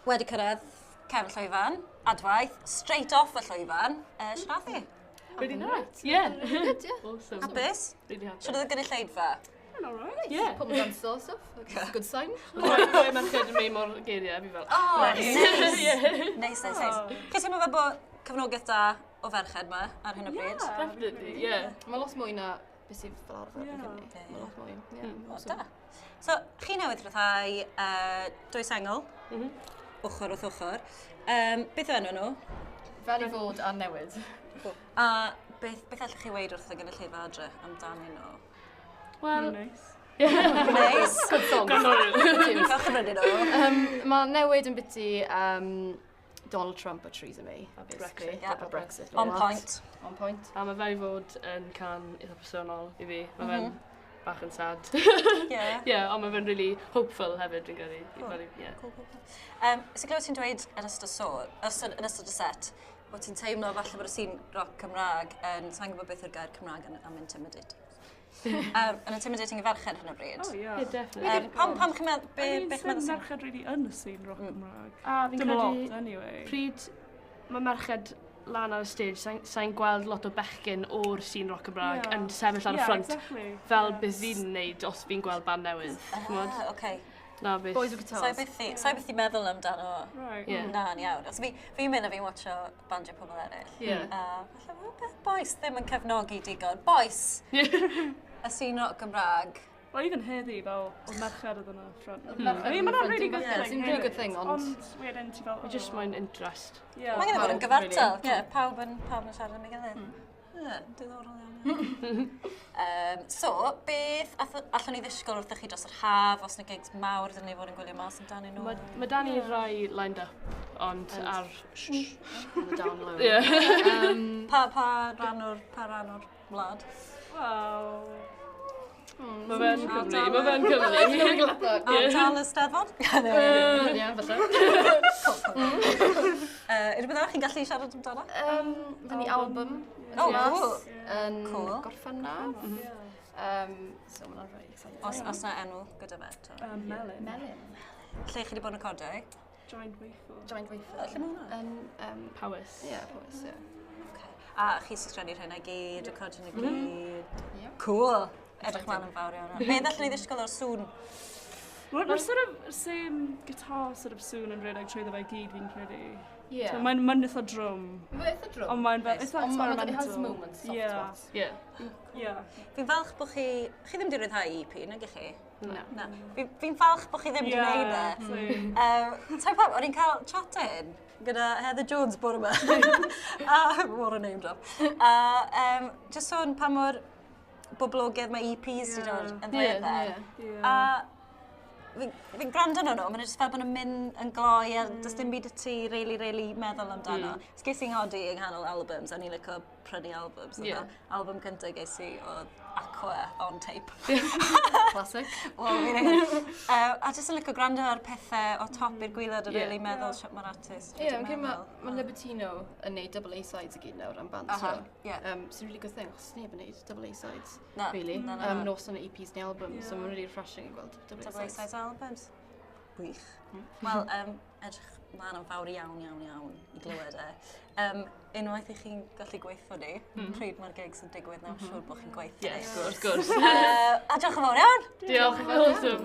wedi cyrraedd cefn llwyfan, adwaith, straight off y llwyfan, siaraddu. Really nice. Yeah. Good, yeah. Awesome. Hapus? Really happy. Siwr oedd y gynulleidfa? Alright. Yeah. Put my guns off. That's a good sign. Rwy'n merched yn mynd mor geiriau, fi fel... Oh, nice. Yeah. Nice. Chi teimlo fe bod cyfnogaeth da o ferched yma ar hyn o bryd? Definitely, yeah. Mae lot mwy na beth sydd fel arfer yn Cymru. Mae lot mwy. O, da. So, chi newydd rhyddhau dwy sengl, ochr wrth ochr. Beth yw enw nhw? Fel i fod a newid. A beth allwch chi weid wrth y gynulleidfa adre amdani nhw? Well, Nice. Nice. Good song. Cael chyfrydu nhw. Mae newid yn biti Donald Trump a Theresa May. Brexit. A Brexit. On point. On point. A mae fe i fod yn can eitha personol i fi. Mae fe'n bach yn sad. Yeah. Yeah, ond mae fe'n really hopeful hefyd, dwi'n gyrru. So glywed ti'n dweud yn ystod y set, bod ti'n teimlo falle bod y sîn rock Cymraeg yn, sa'n gwybod beth yw'r gair Cymraeg am intimidate. Yn intimidating i ferched hyn o bryd. Oh, yeah. Yeah, definitely. Pam chi'n meddwl, Beth beth meddwl sy'n... merched really yn y scene rock Cymraeg? A fi'n Dim lot, credu, anyway. pryd mae merched lan ar y stage, sa'n gweld lot o bechgyn o'r scene rock Cymraeg yn sefyll ar y ffront. Exactly. Fel beth fi'n neud os fi'n gweld band newydd. Oce. Na beth. Boys with Sa'i guitars. byth i meddwl amdano Right. Yeah. na'n iawn. Os fi'n mynd a fi'n watcho bandio pobl eraill. Yeah. Falle, beth boes ddim yn cefnogi digon. Boes! Y scene rock Gymraeg. Well, even heddi, fel, oedd merched oedd yna ffrant. Merched I mean, yn mae'n front, really dim good merched. thing. It's a really good thing, ond- Ond, wedyn ti fel... Fi just moyn interest. Yeah. Mae'n gyda bod yn pawb, gyfartal. really. Ie, pawb yn siarad am ei gilydd. Diddorol iawn. So, beth allwn ni ddisgwyl wrthych chi dros yr haf, os yna gigs mawr ydyn ni fod yn gwylio mas amdani nhw? Mae Dani rai lined up, ond ar... On the down low. Yeah. Pa ranwr wlad? Well... Mae fe'n cyfri, mae fe'n cyfri. Ardal y Steddfod? Ie, falle. Ydw byddwch chi'n gallu siarad amdano? Fy ni album. Oh, cool. Yn Cool. Gorffennaf. So mae'n rhaid exciting. Os na enw gyda fe. to. Melyn. Melyn. Lle chi wedi bod yn recordau? Joined weithful. Joint weithio. Lle mae hwnna? Yn, Powys. ie, Powys, ie. A chi sy'n sgrennu'r hynna gyd, recordio nhw gyd. Ie. Cool. Edrych mlaen yn fawr iawn. Beth allwn ni ddisgwyl o'r sŵn? Mae'r sort of same guitar sort of soon yn rhedeg trwy fe gyd fi'n credu. Ie. So mae'n eitha drum. Mae eitha drwm. Ond mae'n fel, eitha Ond mae wedi experimental. has moments, soft Yeah. spots. Yeah. Yeah. Fi'n falch bod chi ddim wedi rhyddhau EP, nag ych chi? Na. Na. Fi'n falch bod chi ddim wedi gwneud e. Ta'n pam, o'n i'n cael chat-in gyda Heather Jones bore yma. What a name drop. Just sôn pa mor boblogaidd mae EPs wedi dod yn ddiweddar. A fi'n gwrando nhw, mae'n jyst fel bod nhw'n mynd yn gloi a does dim byd y ti really meddwl amdano. Ges i'n ngodi yng nghanol albums, a ni'n licio prynu albums. Album cyntaf ges i oedd Aqua on tape. Classic. A jyst yn licio gwrando ar pethau o top i'r gwylod a really meddwl sut mae'r artist Ie, wedi mae Libertino yn neud double A-sides i gyd nawr am band. Aha, ie. It's a really good thing, achos neb yn neud double A-sides, Na, really. na, na. Nos yn EPs neu albums, so mae'n really refreshing i gweld double Double A-sides. A-sides albums. Wych. Wel, edrych mlaen yn fawr iawn i glywed e. Unwaith i chi'n gallu gweithio ni, pryd mae'r gigs yn digwydd nawr, siŵr bod chi'n gweithio ni. Yes, wrth gwrs. A diolch yn fawr iawn! Diolch, awesome.